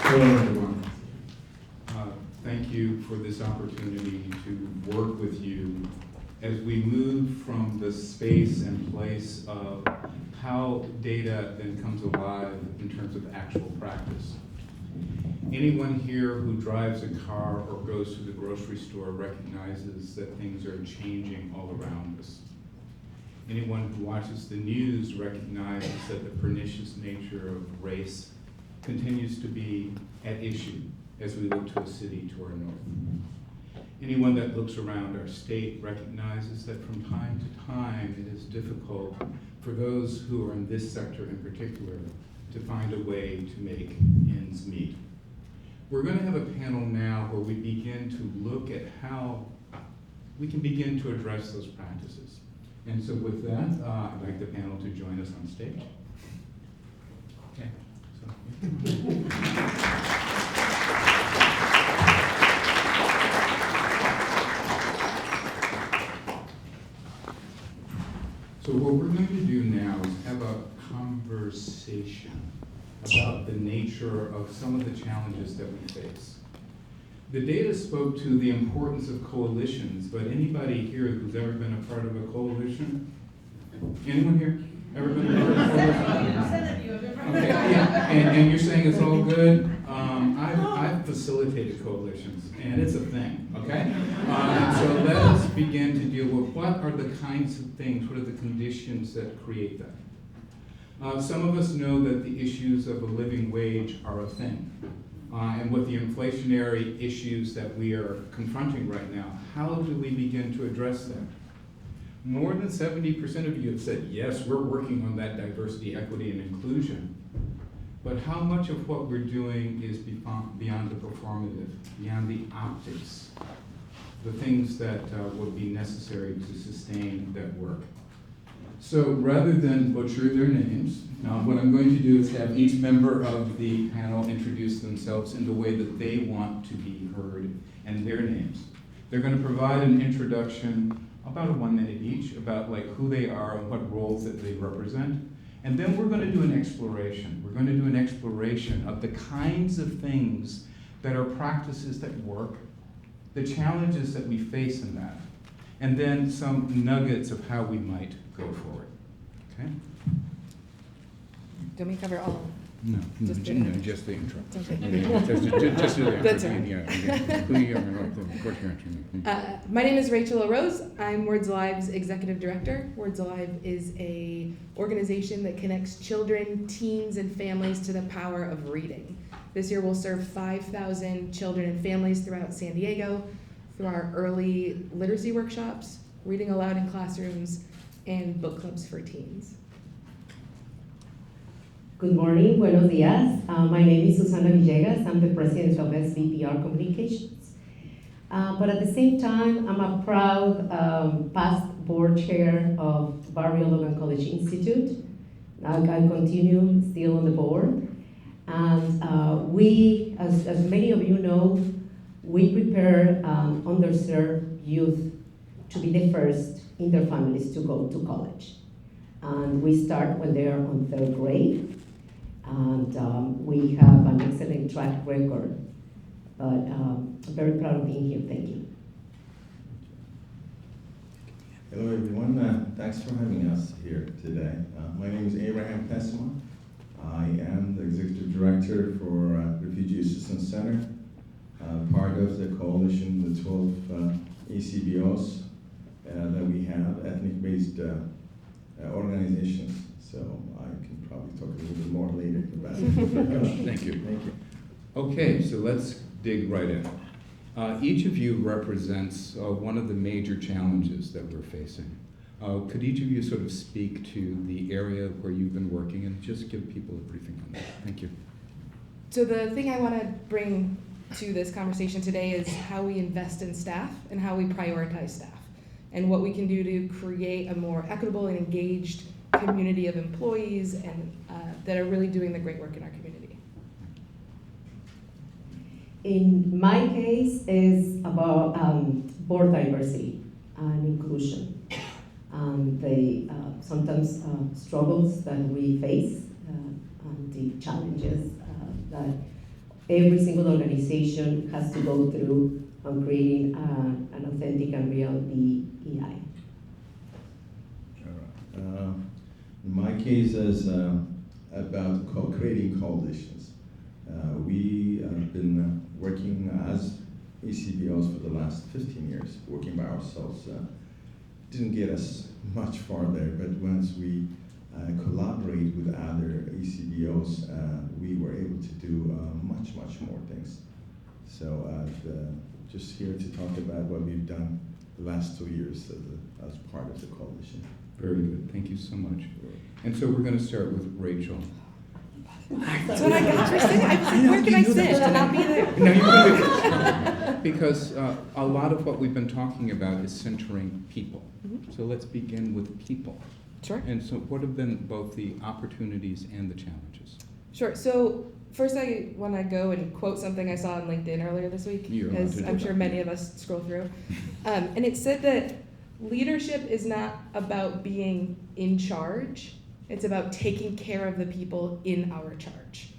Hello, everyone. Thank you for this opportunity to work with you as we move from the space and place of how data then comes alive in terms of actual practice. Anyone here who drives a car or goes to the grocery store recognizes that things are changing all around us. Anyone who watches the news recognizes that the pernicious nature of race continues to be at issue as we look to a city to our north. Anyone that looks around our state recognizes that from time to time it is difficult for those who are in this sector in particular to find a way to make ends meet. We're going to have a panel now where we begin to look at how we can begin to address those practices. And so with that, I'd like the panel to join us on stage. Okay. So what we're going to do now is have a conversation about the nature of some of the challenges that we face. The data spoke to the importance of coalitions, but anybody here who's ever been a part of a coalition? Anyone here ever been a part of a coalition? Okay, yeah, and you're saying it's all good? I've facilitated coalitions, and it's a thing, okay? So let us begin to deal with what are the kinds of things, what are the conditions that create that? Some of us know that the issues of a living wage are a thing. And with the inflationary issues that we are confronting right now, how do we begin to address them? More than 70% of you have said, yes, we're working on that diversity, equity, and inclusion. But how much of what we're doing is beyond the performative, beyond the optics, the things that would be necessary to sustain that work? So rather than butcher their names, what I'm going to do is have each member of the panel introduce themselves in the way that they want to be heard and their names. They're going to provide an introduction, about 1 minute each, about like who they are and what roles that they represent. And then we're going to do an exploration. We're going to do an exploration of the kinds of things that are practices that work, the challenges that we face in that, and then some nuggets of how we might go forward. Okay? Do me cover all? No, Just just the intro. Okay. Just do the intro. That's right. Yeah. Who you are, of course you're answering. My name is Rachael Orose. I'm Words Alive's Executive Director. Words Alive is a organization that connects children, teens, and families to the power of reading. This year we'll serve 5,000 children and families throughout San Diego through our early literacy workshops, reading aloud in classrooms, and book clubs for teens. Good morning, buenos días. My name is Susana Villegas. I'm the president of SVPR Communications. But at the same time, I'm a proud past board chair of Barrio Logan College Institute. I continue still on the board. And we, as many of you know, we prepare underserved youth to be the first in their families to go to college. And we start when they are on 3rd grade. And we have an excellent track record. But I'm very proud of being here. Thank you. Hello, everyone. Thanks for having us here today. My name is Tessema. I am the Executive Director for Refugee Assistance Center, part of the coalition, the 12 ACBOs that we have, ethnic-based organizations. So I can probably talk a little bit more later about it. Thank you. Thank you. Okay, so let's dig right in. Each of you represents one of the major challenges that we're facing. Could each of you sort of speak to the area where you've been working and just give people a briefing on that? Thank you. So the thing I want to bring to this conversation today is how we invest in staff and how we prioritize staff and what we can do to create a more equitable and engaged community of employees and that are really doing the great work in our community. In my case, is about board diversity and inclusion. The sometimes struggles that we face and the challenges that every single organization has to go through on creating an authentic and real DEI. In my case, is about creating coalitions. We have been working as ACBOs for the last 15 years, working by ourselves. Didn't get us much farther, but once we collaborate with other ACBOs, we were able to do much more things. So just here to talk about what we've done the last 2 years as part of the coalition. Very good, thank you so much. And so we're going to start with Rachael. That's what I got for sitting. Where can I sit? To not be there? No, you're good. Because a lot of what we've been talking about is centering people. Mhm. So let's begin with people. Sure. And so what have been both the opportunities and the challenges? Sure. So first, I want to go and quote something I saw on LinkedIn earlier this week, You're allowed as to do I'm that. sure many of us scroll through. And it said that leadership is not about being in charge. It's about taking care of the people in our charge.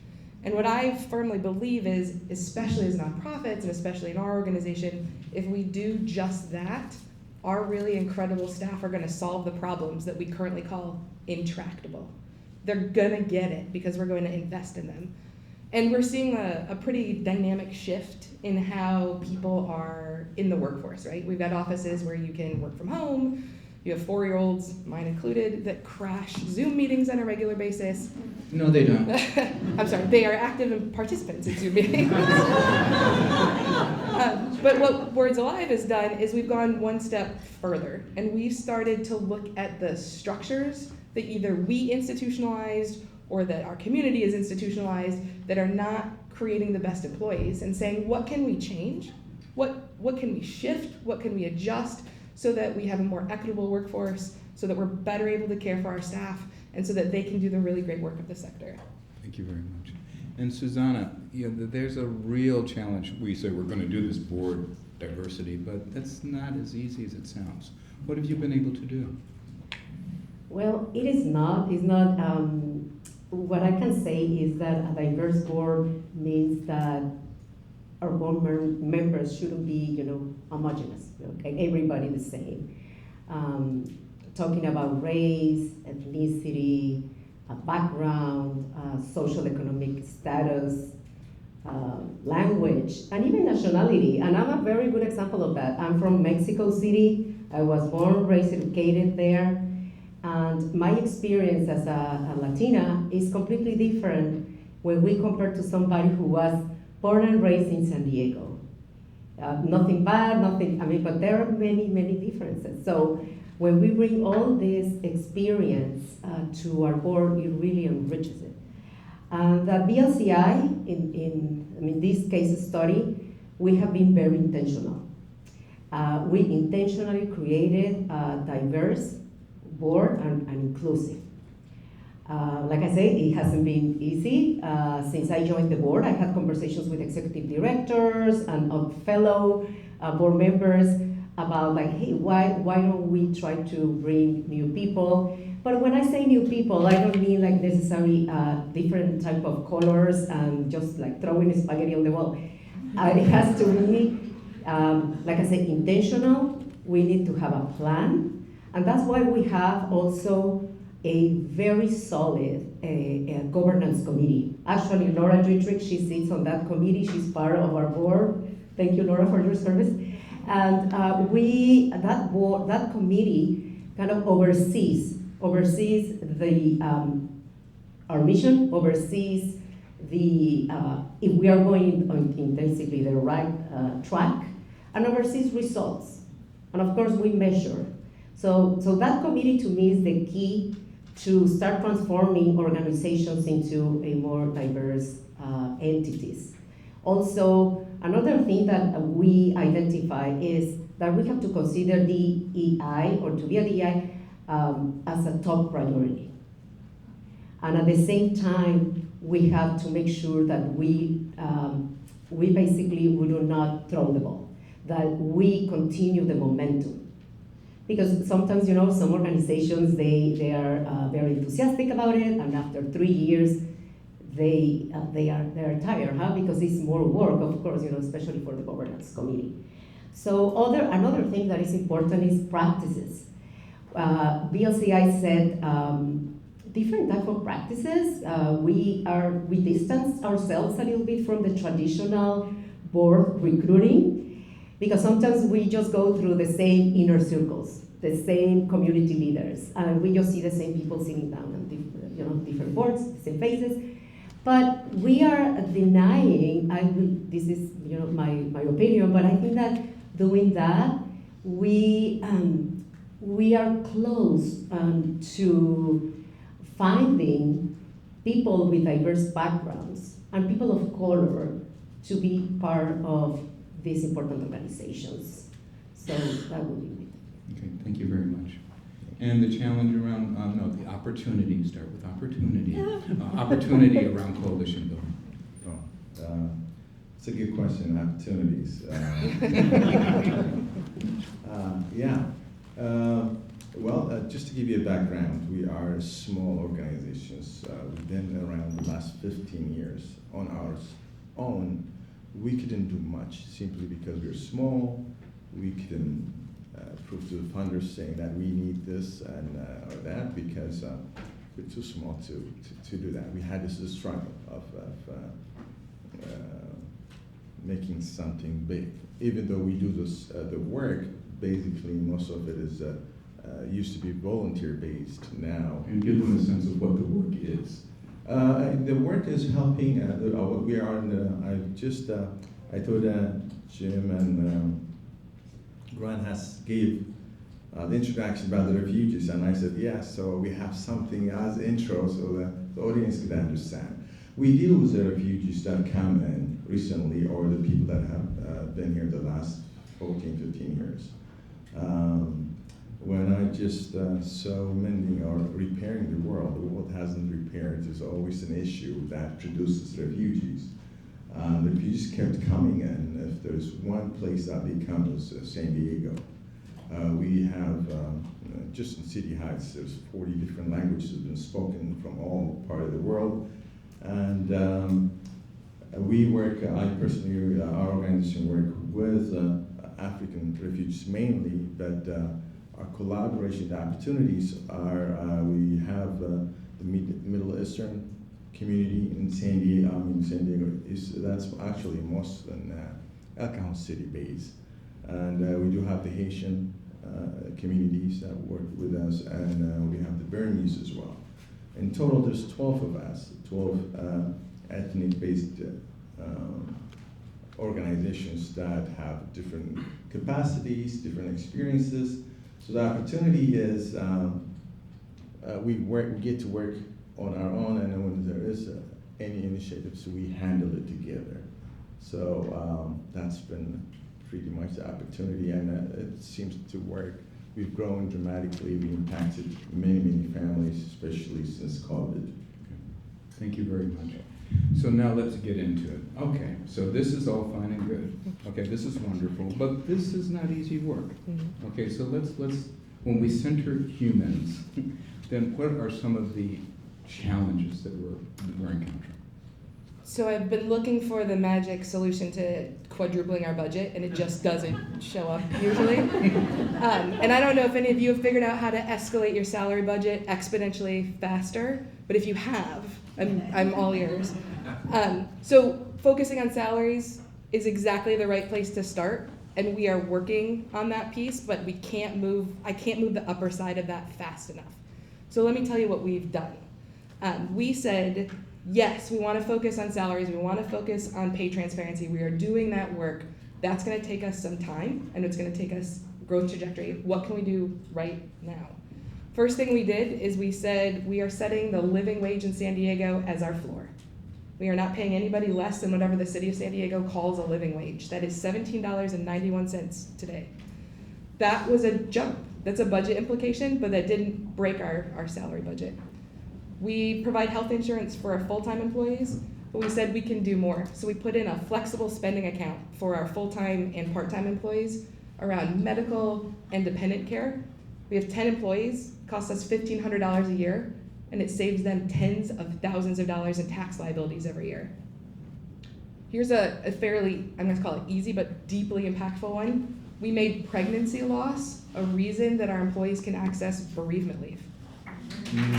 And what I firmly believe is, especially as nonprofits and especially in our organization, if we do just that, our really incredible staff are going to solve the problems that we currently call intractable. They're going to get it because we're going to invest in them. And we're seeing a pretty dynamic shift in how people are in the workforce, right? We've got offices where you can work from home. You have 4-year-olds, mine included, that crash Zoom meetings on a regular basis. No, they don't. I'm sorry, they are active participants in Zoom meetings. But what Words Alive has done is we've gone one step further, and we've started to look at the structures that either we institutionalized or that our community is institutionalized that are not creating the best employees, and saying, what can we change? What can we shift? What can we adjust so that we have a more equitable workforce, so that we're better able to care for our staff, and so that they can do the really great work of the sector? Thank you very much. And Susana, there's a real challenge. We say we're going to do this board diversity, but that's not as easy as it sounds. What have you been able to do? Well, it is not. It's not. What I can say is that a diverse board means that our board members shouldn't be, homogenous. Okay, everybody the same. Talking about race, ethnicity, background, social economic status, language, and even nationality. And I'm a very good example of that. I'm from Mexico City. I was born, raised, educated there. And my experience as a Latina is completely different when we compare to somebody who was born and raised in San Diego. Nothing bad, but there are many differences. So when we bring all this experience to our board, it really enriches it. And the BLCI, in this case study, we have been very intentional. We intentionally created a diverse board and inclusive. Like I said, it hasn't been easy. Since I joined the board, I had conversations with executive directors and fellow board members about hey, why don't we try to bring new people? But when I say new people, I don't mean necessarily different type of colors and just throwing spaghetti on the wall. It has to be, like I said, intentional. We need to have a plan. And that's why we have also a very solid governance committee. Actually, Laura Dietrich, she sits on that committee. She's part of our board. Thank you, Laura, for your service. And that committee kind of oversees our mission, oversees if we are going in basically the right track, and oversees results. And of course, we measure. So that committee to me is the key to start transforming organizations into a more diverse entities. Also, another thing that we identify is that we have to consider DEI, or to be a DEI, as a top priority. And at the same time, we have to make sure that we we do not throw the ball, that we continue the momentum. Because sometimes, some organizations, they are very enthusiastic about it, and after 3 years, they're tired, because it's more work, of course, especially for the governance committee. So another thing that is important is practices. BLCI said different type of practices. We distance ourselves a little bit from the traditional board recruiting, because sometimes we just go through the same inner circles, the same community leaders, and we just see the same people sitting down on different boards, the same faces. But we are denying, this is my opinion, but I think that doing that, we are close to finding people with diverse backgrounds and people of color to be part of these important organizations. So that would be it. Okay, thank you very much. And the challenge around, the opportunity, start with opportunity. Opportunity around coalition building. It's a good question, opportunities. Just to give you a background, we are a small organizations. We've been around the last 15 years on our own. We couldn't do much simply because we're small. We couldn't prove to the funders saying that we need this and or that because we're too small to do that. We had this struggle of making something big. Even though we do this, the work, basically most of it is used to be volunteer based now. And give them a sense of what the work is. The work is helping. We are in I told Jim and Grant gave the introduction about the refugees, and I said, yeah, so we have something as intro so that the audience could understand. We deal with the refugees that come in recently, or the people that have been here the last 14, 15 years. When I just saw mending or repairing the world hasn't repaired. There's always an issue that produces refugees. The refugees kept coming in. If there's one place that becomes San Diego, we have, just in City Heights, there's 40 different languages that have been spoken from all part of the world. And we work, I personally, our organization work with African refugees mainly, but our collaboration opportunities are, we have the Middle Eastern community in San Diego, that's actually most in El Cajon City base. And we do have the Haitian communities that work with us, and we have the Burmese as well. In total, there's 12 of us, 12 ethnic-based organizations that have different capacities, different experiences. So the opportunity is we get to work on our own, and then when there is any initiatives, we handle it together. So that's been pretty much the opportunity, and it seems to work. We've grown dramatically. We impacted many, many families, especially since COVID. Okay. Thank you very much. So now let's get into it. Okay, so this is all fine and good. Okay, this is wonderful, but this is not easy work. Okay, so let's when we center humans, then what are some of the challenges that we're encountering? So I've been looking for the magic solution to quadrupling our budget, and it just doesn't show up usually. And I don't know if any of you have figured out how to escalate your salary budget exponentially faster, but if you have, I'm all ears. So focusing on salaries is exactly the right place to start, and we are working on that piece, but I can't move the upper side of that fast enough. So let me tell you what we've done. We said, yes, we want to focus on salaries. We want to focus on pay transparency. We are doing that work. That's going to take us some time, and it's going to take us growth trajectory. What can we do right now? First thing we did is we said we are setting the living wage in San Diego as our floor. We are not paying anybody less than whatever the city of San Diego calls a living wage. That is $17.91 today. That was a jump. That's a budget implication, but that didn't break our salary budget. We provide health insurance for our full-time employees. but we said we can do more. So we put in a flexible spending account for our full-time and part-time employees around medical and dependent care. We have 10 employees, costs us $1,500 a year, and it saves them tens of thousands of dollars in tax liabilities every year. Here's a fairly, I'm gonna call it easy, but deeply impactful one. We made pregnancy loss a reason that our employees can access bereavement leave. That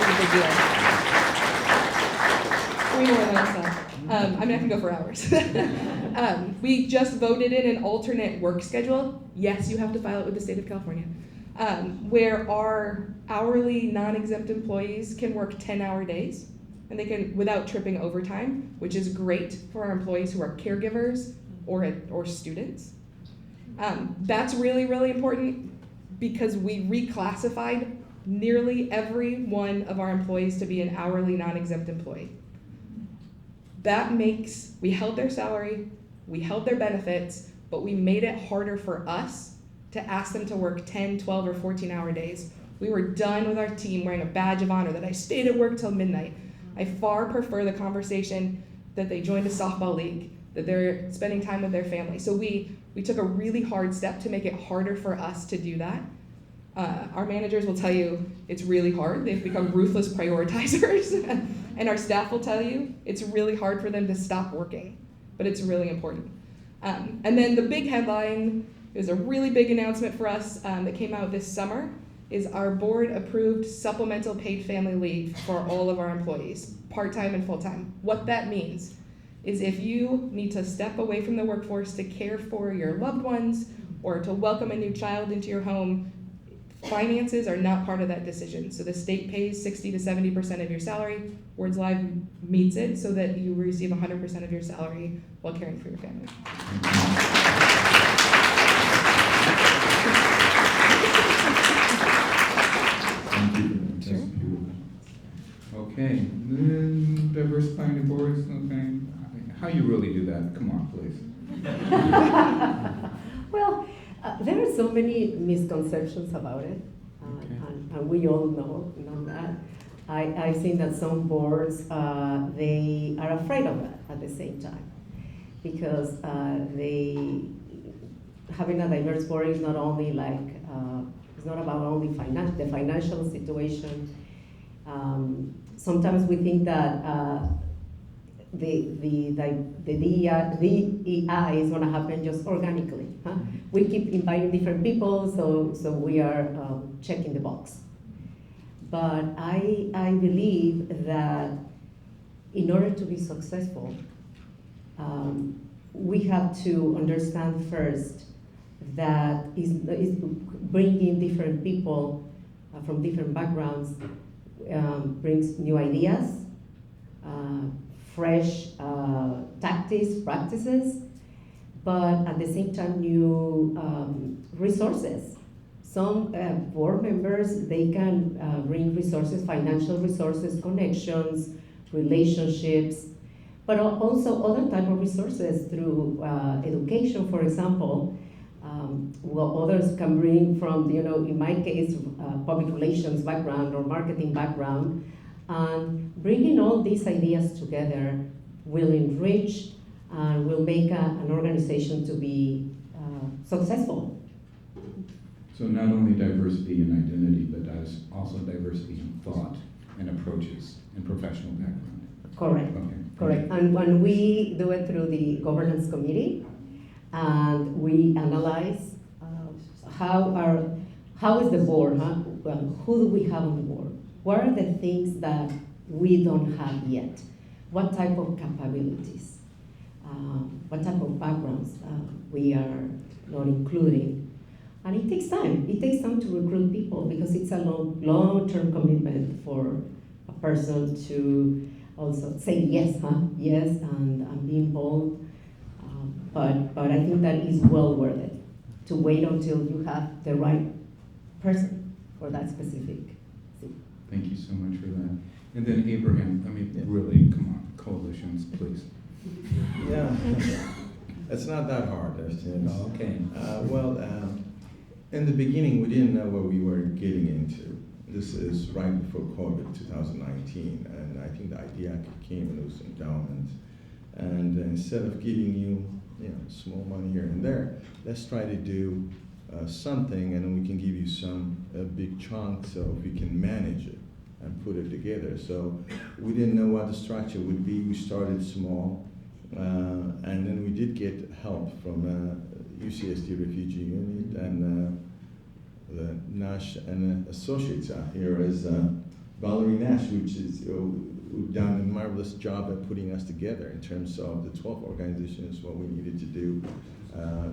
was a big deal. Way more than I said. I mean, I can go for hours. We just voted in an alternate work schedule. Yes, you have to file it with the state of California. Where our hourly non-exempt employees can work 10-hour days, and they can, without tripping overtime, which is great for our employees who are caregivers or students. That's really, really important because we reclassified nearly every one of our employees to be an hourly non-exempt employee. That makes, we held their salary, we held their benefits, but we made it harder for us to ask them to work 10, 12, or 14-hour days. We were done with our team wearing a badge of honor that I stayed at work till midnight. I far prefer the conversation that they joined a softball league, that they're spending time with their family. So we took a really hard step to make it harder for us to do that. Our managers will tell you it's really hard. They've become ruthless prioritizers. And our staff will tell you it's really hard for them to stop working, but it's really important. And then the big headline is a really big announcement for us that came out this summer, is our board approved supplemental paid family leave for all of our employees, part-time and full-time. What that means is if you need to step away from the workforce to care for your loved ones or to welcome a new child into your home, finances are not part of that decision. So the state pays 60 to 70% of your salary. Words Live meets it so that you receive 100% of your salary while caring for your family. Thank you. That's beautiful. Okay, then diversifying the boards, okay. How you really do that? Come on, please. Well, there are so many misconceptions about it, and we all know that. I've seen that some boards, they are afraid of that at the same time, because having a diverse board is not only like, it's not about only the financial situation. Sometimes we think that the DEI is going to happen just organically. Huh? We keep inviting different people, so we are checking the box. But I believe that in order to be successful, we have to understand first that is bringing different people from different backgrounds brings new ideas, fresh tactics, practices, but at the same time new resources. Some board members, they can bring resources, financial resources, connections, relationships, but also other type of resources through education, for example. Well, others can bring from, in my case, public relations background or marketing background. And bringing all these ideas together will enrich and will make an organization to be successful. So not only diversity in identity, but also diversity in thought and approaches and professional background. Correct. Okay. Correct. And when we do it through the governance committee, and we analyze how is the board, who do we have on the board? What are the things that we don't have yet? What type of capabilities? What type of backgrounds we are not including? And it takes time. It takes time to recruit people because it's a long-term commitment for a person to also say yes, yes, and be involved. But I think that is well worth it to wait until you have the right person for that specific thing. Thank you so much for that. And then Abraham, really, come on, coalitions, please. Yeah, it's not that hard. Okay. In the beginning, we didn't know what we were getting into. this is right before COVID, 2019, and I think the idea came and it was endowment. And instead of giving you, small money here and there, let's try to do something, and then we can give you a big chunk, so we can manage it and put it together. So we didn't know what the structure would be. We started small, and then we did get help from UCSD Refugee Unit and the Nash and Associates out here is Valerie Nash, which is who've done a marvelous job at putting us together in terms of the 12 organizations, what we needed to do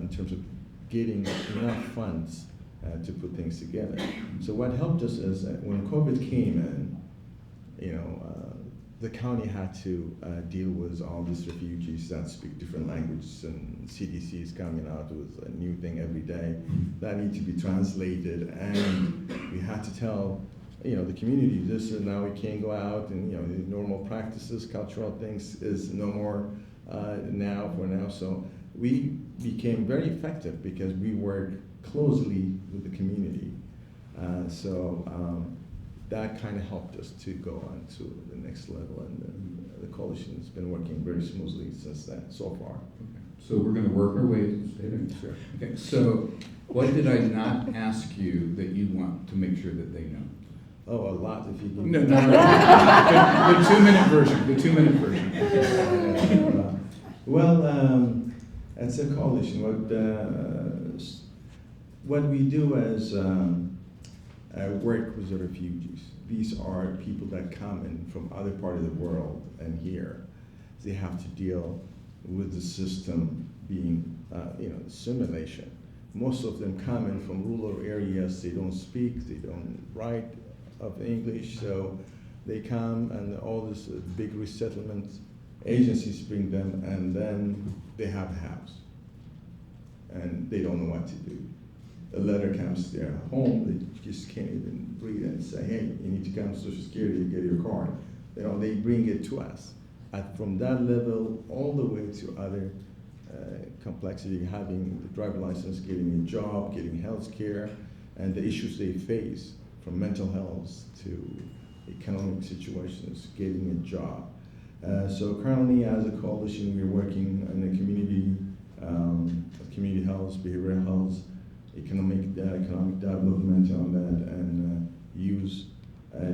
in terms of getting enough funds to put things together. So what helped us is that when COVID came in, the county had to deal with all these refugees that speak different languages, and CDC is coming out with a new thing every day that need to be translated, and we had to tell the community this, and now we can't go out, and the normal practices, cultural things is no more for now. So we became very effective because we worked closely with the community. That kind of helped us to go on to the next level, and the coalition has been working very smoothly since then, so far. Okay. So we're going to work our way to the state. Sure. Okay, so what did I not ask you that you want to make sure that they know? Oh, a lot if you can. No, the 2-minute version, the 2-minute version. Well, as a coalition, what we do as work with the refugees. These are people that come in from other part of the world and here. They have to deal with the system being, assimilation. Most of them come in from rural areas. They don't speak, they don't write of English, so they come and all these big resettlement agencies bring them, and then they have a house. And they don't know what to do. A letter comes to their home, they just can't even read it and say, hey, you need to come to Social Security to get your card. They bring it to us. And from that level all the way to other complexity, having the driver license, getting a job, getting health care, and the issues they face from mental health to economic situations, getting a job. So currently as a coalition, we're working in the community health, behavioral health, economic development on that, and youth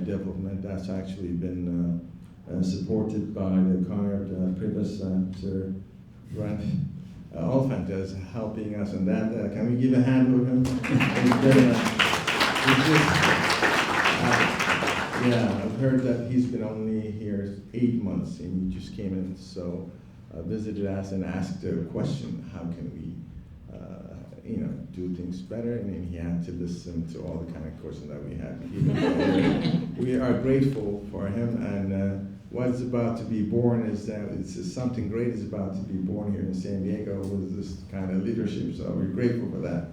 development. That's actually been supported by the current previous Sir Grant Oliphant is helping us on that. Can we give a hand with him? I've heard that he's been only here 8 months, and he just came in, so visited us and asked a question: how can we do things better? And then he had to listen to all the kind of questions that we had. We are grateful for him, and what's about to be born is that something great is about to be born here in San Diego with this kind of leadership, so we're grateful for that.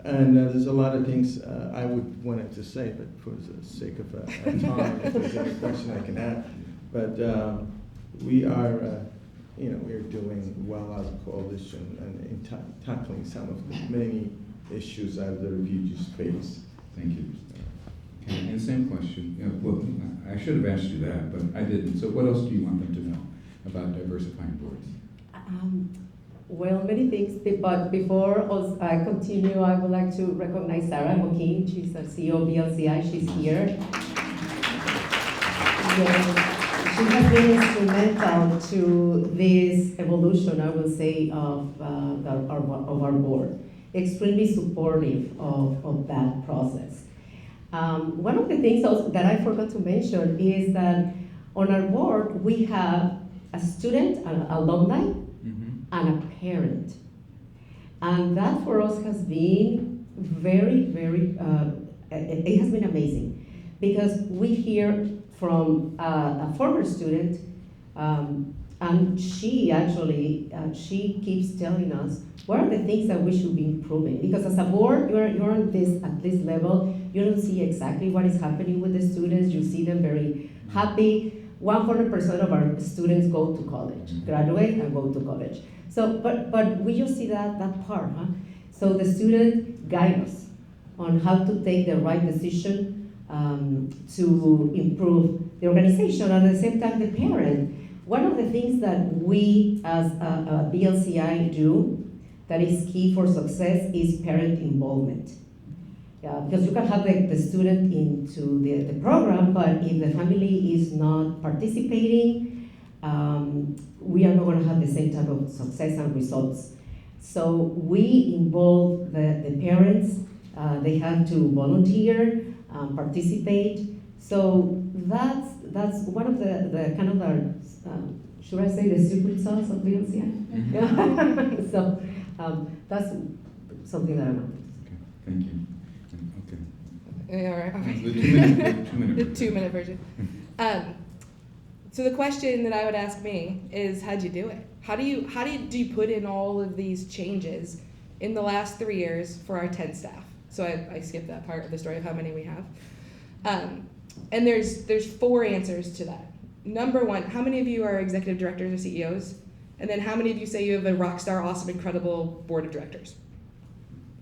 And there's a lot of things I would wanted to say, but for the sake of time, if there's any question I can add. But we are we're doing well as a coalition and in tackling some of the many issues that the refugees face. Thank you. Okay, and same question. Well, I should have asked you that, but I didn't. So what else do you want them to know about diversifying boards? Well, many things, but before I continue, I would like to recognize Sarah Mokin. She's our CEO of BLCI. She's here. Yes. She has been instrumental to this evolution, I will say, of our board. Extremely supportive of that process. One of the things also that I forgot to mention is that on our board we have a student, an alumni, and a parent. And that for us has been very, very, it has been amazing, because we hear from a former student, and she actually, she keeps telling us what are the things that we should be improving. Because as a board, you're on at this level, you don't see exactly what is happening with the students. You see them very happy. 100% of our students go to college, graduate and go to college. So, but we just see that part, huh? So the student guide us on how to take the right decision to improve the organization, and at the same time the parent. One of the things that we as a BLCI do that is key for success is parent involvement. Because you can have the student into the program, but if the family is not participating, we are not going to have the same type of success and results. So we involve the parents. They have to volunteer, participate. So that's one of the kind of our, should I say, the secret sauce of BLCI? Mhm. So that's something that I want. Okay, thank you. Okay. All right. The 2 minute. The 2 minute version. So the question that I would ask me is, how'd you do it? How do you put in all of these changes in the last 3 years for our 10 staff? So I skipped that part of the story of how many we have. And there's 4 answers to that. Number 1, how many of you are executive directors or CEOs? And then how many of you say you have a rock star, awesome, incredible board of directors?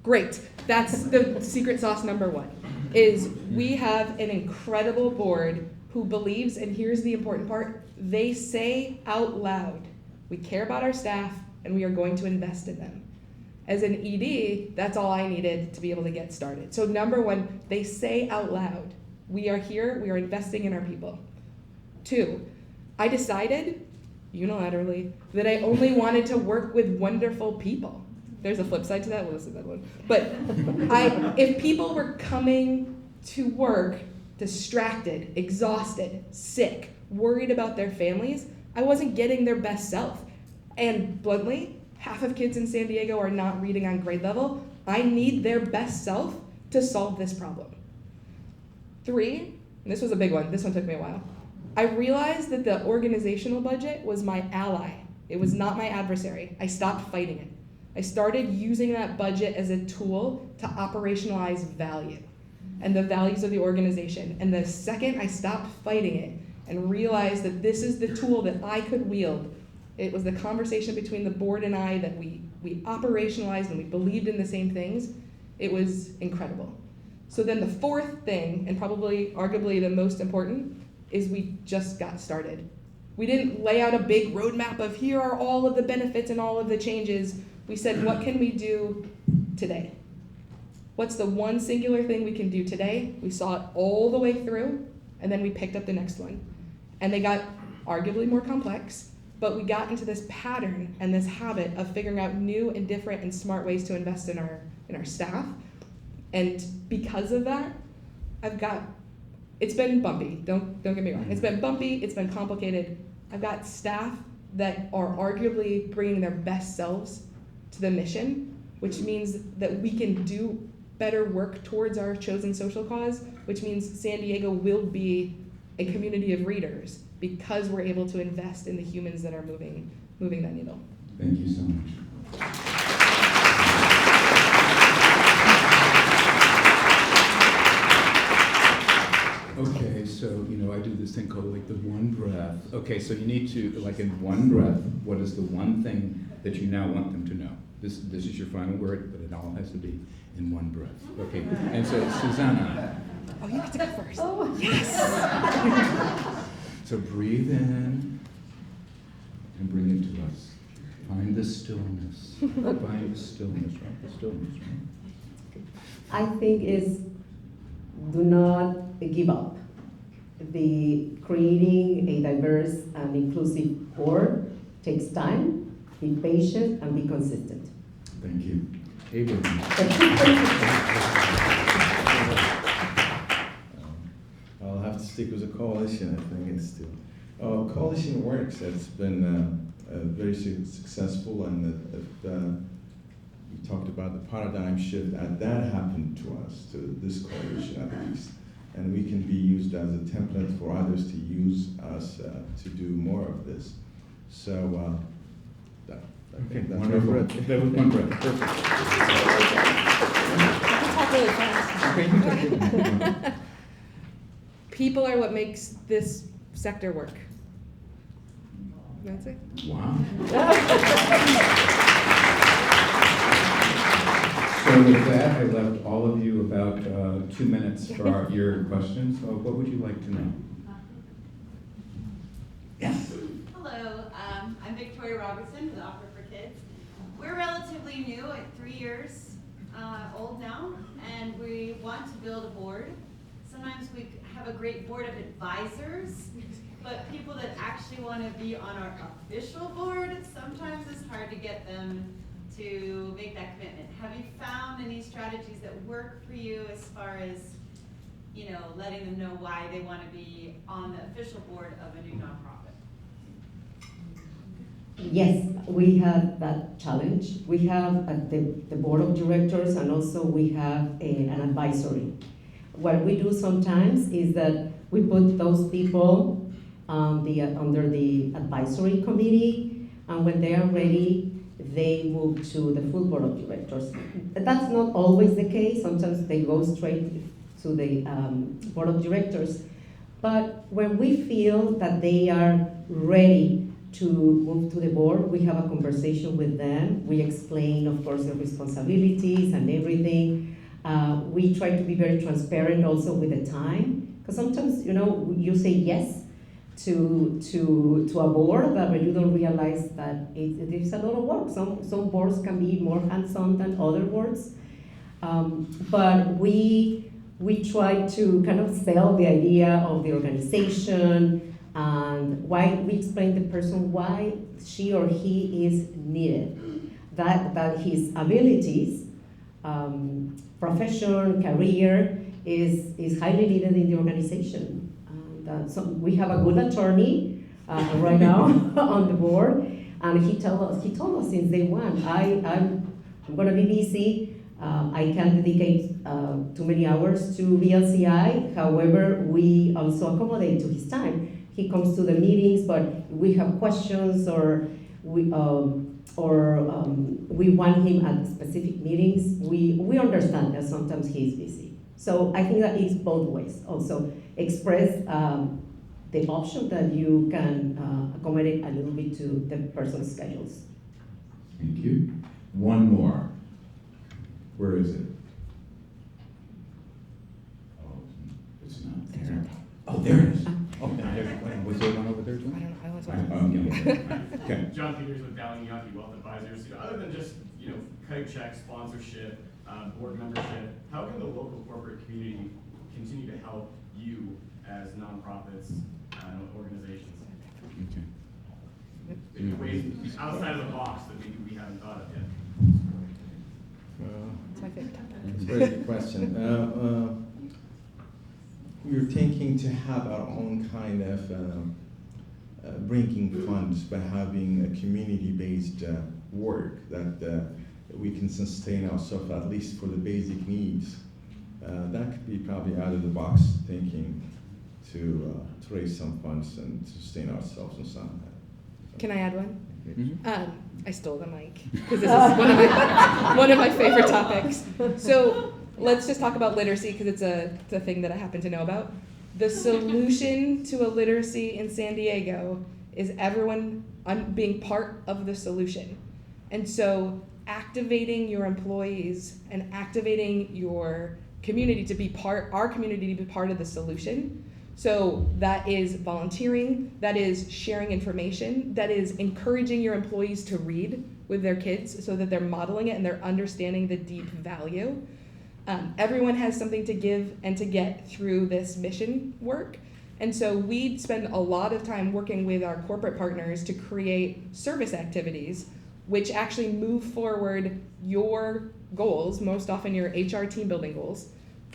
Great. That's the secret sauce number 1, is we have an incredible board who believes, and here's the important part, they say out loud, we care about our staff and we are going to invest in them. As an ED, that's all I needed to be able to get started. So number 1, they say out loud, we are here, we are investing in our people. 2, I decided unilaterally that I only wanted to work with wonderful people. There's a flip side to that, we'll listen to that one. But if people were coming to work distracted, exhausted, sick, worried about their families, I wasn't getting their best self. And bluntly, half of kids in San Diego are not reading on grade level. I need their best self to solve this problem. 3, and this was a big one, this one took me a while. I realized that the organizational budget was my ally. It was not my adversary. I stopped fighting it. I started using that budget as a tool to operationalize value and the values of the organization. And the second I stopped fighting it and realized that this is the tool that I could wield, it was the conversation between the board and I that we operationalized and we believed in the same things. It was incredible. So then the 4th thing, and probably arguably the most important, is we just got started. We didn't lay out a big roadmap of here are all of the benefits and all of the changes. We said, what can we do today? What's the one singular thing we can do today? We saw it all the way through, and then we picked up the next one. And they got arguably more complex, but we got into this pattern and this habit of figuring out new and different and smart ways to invest in our staff. And because of that, it's been bumpy, don't get me wrong. It's been bumpy, it's been complicated. I've got staff that are arguably bringing their best selves to the mission, which means that we can do better work towards our chosen social cause, which means San Diego will be a community of readers because we're able to invest in the humans that are moving that needle. Thank you so much. Okay, so, I do this thing called like the one breath. Okay, so you need to, like in one breath, what is the one thing that you now want them to know? This is your final word, but it all has to be in one breath. Okay, and so Susana. Oh, you get to go first. Oh, Yes! So breathe in and bring it to us. Find the stillness. Find the stillness, right? The stillness, right? I think is do not give up. The creating a diverse and inclusive board takes time. Be patient and be consistent. Thank you. Abraham. I'll have to stick with the coalition. I think it's still coalition works. It's been very successful, and we talked about the paradigm shift that happened to us, to this coalition at least, and we can be used as a template for others to use us to do more of this. So Okay, that's wonderful. my breath. That was one breath. Perfect. Talk really fast. Okay, you can talk it. People are what makes this sector work. That's it. Wow. So with that, I left all of you about 2 minutes for your questions. What would you like to know? Yes. Hello, I'm Victoria Robertson with Opera for Kids. We're relatively new, at 3 years old now, and we want to build a board. Sometimes we have a great board of advisors, but people that actually want to be on our official board, sometimes it's hard to get them to make that commitment. Have you found any strategies that work for you as far as, you know, letting them know why they want to be on the official board of a new nonprofit? Yes, we have that challenge. We have the board of directors, and also we have an advisory. What we do sometimes is that we put those people under the advisory committee, and when they are ready, they move to the full board of directors. That's not always the case. Sometimes they go straight to the board of directors. But when we feel that they are ready to move to the board, we have a conversation with them. We explain, of course, their responsibilities and everything. We try to be very transparent also with the time, because sometimes, you know, you say yes to a board, but you don't realize that it is a lot of work. Some boards can be more hands-on than other boards, but we try to kind of sell the idea of the organization, and why we explain the person why she or he is needed, that his abilities, profession, career is highly needed in the organization. And so we have a good attorney right now on the board, and he told us since day one, I'm going to be busy. I can't dedicate too many hours to VLCI. However, we also accommodate to his time. He comes to the meetings, but we have questions, or we want him at specific meetings. We understand that sometimes he's busy. So I think that it's both ways. Also express the option that you can accommodate a little bit to the person's schedules. Thank you. One more. Where is it? Oh, it's not there. Oh, there it is. Oh, was there one over there too? I don't know. I was Okay. John Peters with Dowling Yankee Wealth Advisors. You know, other than just, you know, kite check, sponsorship, board membership, how can the local corporate community continue to help you as nonprofits and organizations? Okay. In ways outside of the box that maybe we haven't thought of yet. It's my favorite topic. It's a very good question. We're thinking to have our own kind of bringing funds by having a community-based work that we can sustain ourselves, at least for the basic needs. That could be probably out of the box thinking to raise some funds and sustain ourselves and some of that. Can I add one? Mhm. I stole the mic because this is one of my favorite topics. So let's just talk about literacy, because it's a thing that I happen to know about. The solution to a literacy in San Diego is everyone being part of the solution. And so activating your employees and activating your community to be our community to be part of the solution. So that is volunteering, that is sharing information, that is encouraging your employees to read with their kids so that they're modeling it and they're understanding the deep value. Everyone has something to give and to get through this mission work. And so we spend a lot of time working with our corporate partners to create service activities which actually move forward your goals, most often your HR team building goals,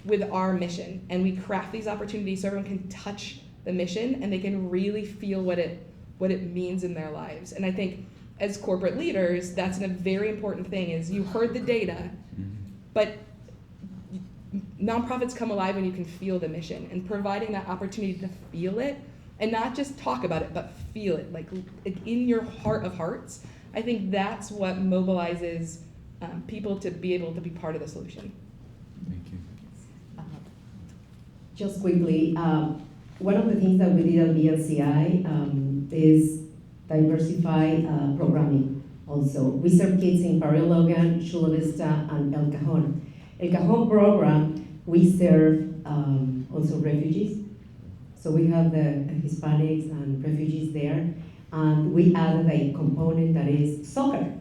with our mission. And we craft these opportunities so everyone can touch the mission and they can really feel what it means in their lives. And I think as corporate leaders, that's a very important thing, is you heard the data, but nonprofits come alive when you can feel the mission, and providing that opportunity to feel it and not just talk about it, but feel it, like in your heart of hearts. I think that's what mobilizes people to be able to be part of the solution. Thank you. Just quickly, one of the things that we did at VLCI is diversify programming. also. We serve kids in Barrio Logan, Chula Vista, and El Cajon. El Cajon program, we serve also refugees. So we have the Hispanics and refugees there. And we added a component that is soccer.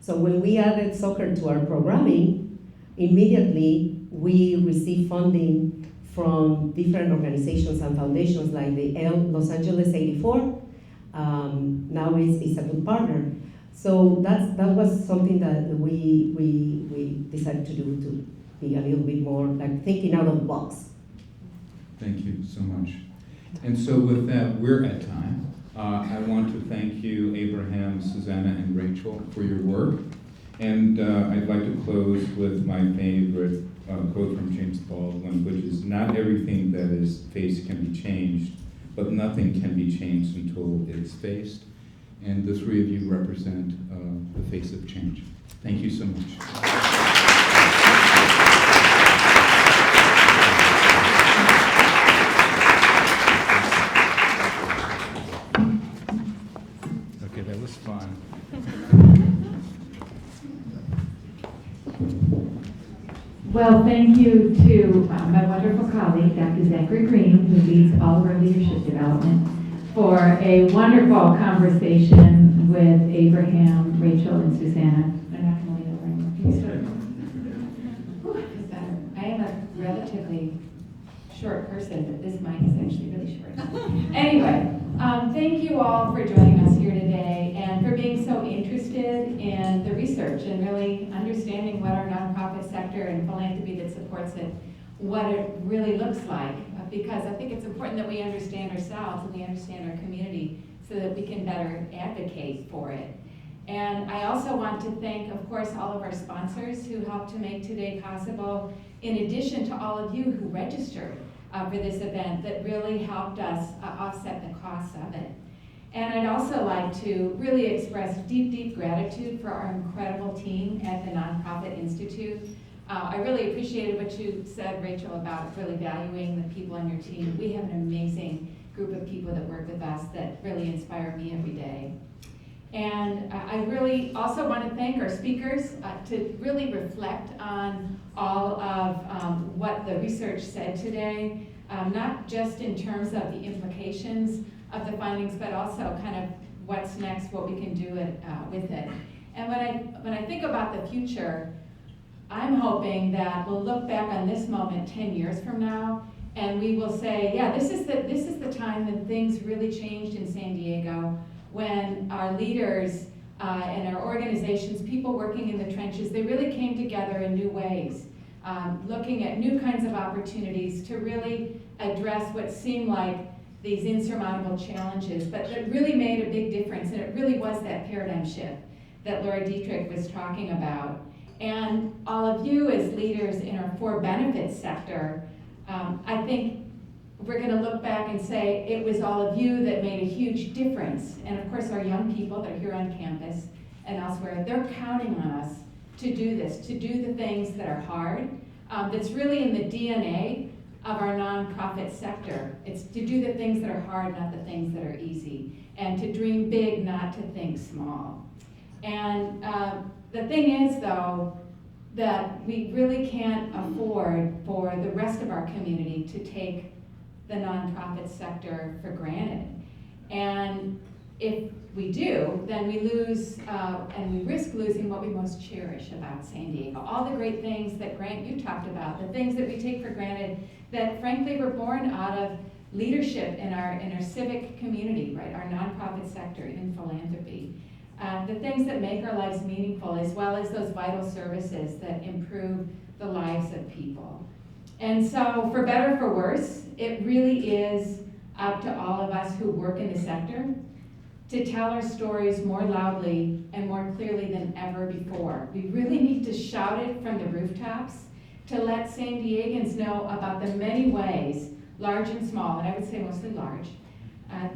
So when we added soccer to our programming, immediately we received funding from different organizations and foundations like the Los Angeles 84. Now is a good partner. So that was something that we decided to do, to be a little bit more like thinking out of the box. Thank you so much. And so with that, we're at time. I want to thank you, Abraham, Susana, and Rachel, for your work. And I'd like to close with my favorite quote from James Baldwin, which is, "Not everything that is faced can be changed, but nothing can be changed until it's faced." And the three of you represent the face of change. Thank you so much. Okay, that was fun. Well, thank you to my wonderful colleague, Dr. Zachary Green, who leads all of our leadership development, for a wonderful conversation with Abraham, Rachel, and Susana. I'm not going to lean over anymore. Can you sort of? It's better. I am a relatively short person, but this mic is actually really short. Anyway, thank you all for joining us here today and for being so interested in the research and really understanding what our nonprofit sector and philanthropy that supports it, what it really looks like. Because I think it's important that we understand ourselves and we understand our community so that we can better advocate for it. And I also want to thank, of course, all of our sponsors who helped to make today possible, in addition to all of you who registered for this event that really helped us offset the costs of it. And I'd also like to really express deep, deep gratitude for our incredible team at the Nonprofit Institute. I really appreciated what you said, Rachel, about really valuing the people on your team. We have an amazing group of people that work with us that really inspire me every day. And I really also want to thank our speakers to really reflect on all of what the research said today, not just in terms of the implications of the findings, but also kind of what's next, what we can do with it. And when I think about the future, I'm hoping that we'll look back on this moment 10 years from now, and we will say, yeah, this is the time that things really changed in San Diego, when our leaders and our organizations, people working in the trenches, they really came together in new ways, looking at new kinds of opportunities to really address what seemed like these insurmountable challenges, but that really made a big difference, and it really was that paradigm shift that Laura Dietrich was talking about. And all of you as leaders in our for-benefit sector, I think we're going to look back and say it was all of you that made a huge difference. And of course, our young people that are here on campus and elsewhere, they're counting on us to do this, to do the things that are hard. That's really in the DNA of our nonprofit sector. It's to do the things that are hard, not the things that are easy. And to dream big, not to think small. And the thing is, though, that we really can't afford for the rest of our community to take the nonprofit sector for granted. And if we do, then we lose and we risk losing what we most cherish about San Diego. All the great things that, Grant, you talked about, the things that we take for granted that frankly were born out of leadership in our civic community, right? Our nonprofit sector, in philanthropy. The things that make our lives meaningful, as well as those vital services that improve the lives of people. And so, for better or for worse, it really is up to all of us who work in the sector to tell our stories more loudly and more clearly than ever before. We really need to shout it from the rooftops to let San Diegans know about the many ways, large and small, and I would say mostly large,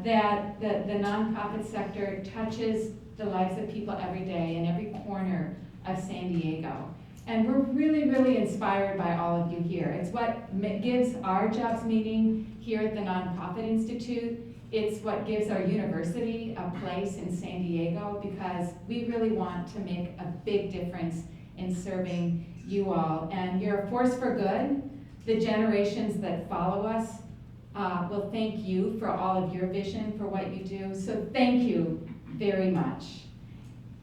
that the nonprofit sector touches the lives of people every day in every corner of San Diego. And we're really, really inspired by all of you here. It's what gives our jobs meaning here at the Nonprofit Institute. It's what gives our university a place in San Diego, because we really want to make a big difference in serving you all. And you're a force for good. The generations that follow us will thank you for all of your vision for what you do. So thank you very much.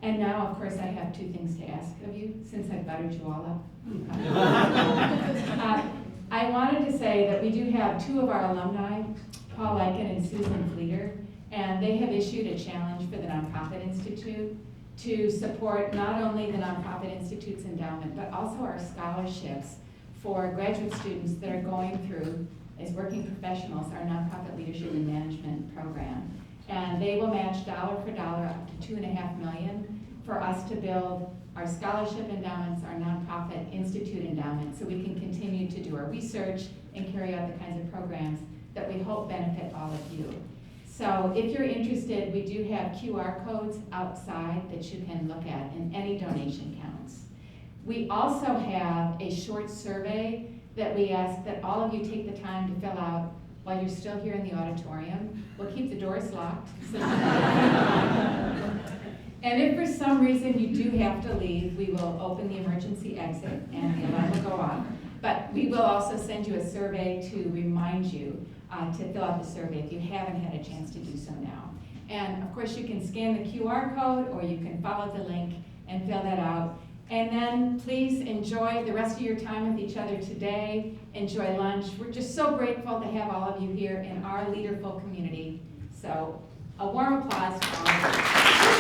And now, of course, I have two things to ask of you, since I've buttered you all up. I wanted to say that we do have two of our alumni, Paul Lycan and Susan Fleeter, and they have issued a challenge for the Nonprofit Institute to support not only the Nonprofit Institute's endowment, but also our scholarships for graduate students that are going through, as working professionals, our Nonprofit Leadership and Management program. And they will match dollar for dollar up to $2.5 million for us to build our scholarship endowments, our Nonprofit Institute endowment, so we can continue to do our research and carry out the kinds of programs that we hope benefit all of you. So if you're interested, we do have QR codes outside that you can look at, and any donation counts. We also have a short survey that we ask that all of you take the time to fill out while you're still here in the auditorium. We'll keep the doors locked. And if for some reason you do have to leave, we will open the emergency exit and the alarm will go off. But we will also send you a survey to remind you to fill out the survey if you haven't had a chance to do so now. And of course, you can scan the QR code, or you can follow the link and fill that out. And then please enjoy the rest of your time with each other today. Enjoy lunch. We're just so grateful to have all of you here in our leaderful community. So a warm applause for all of you.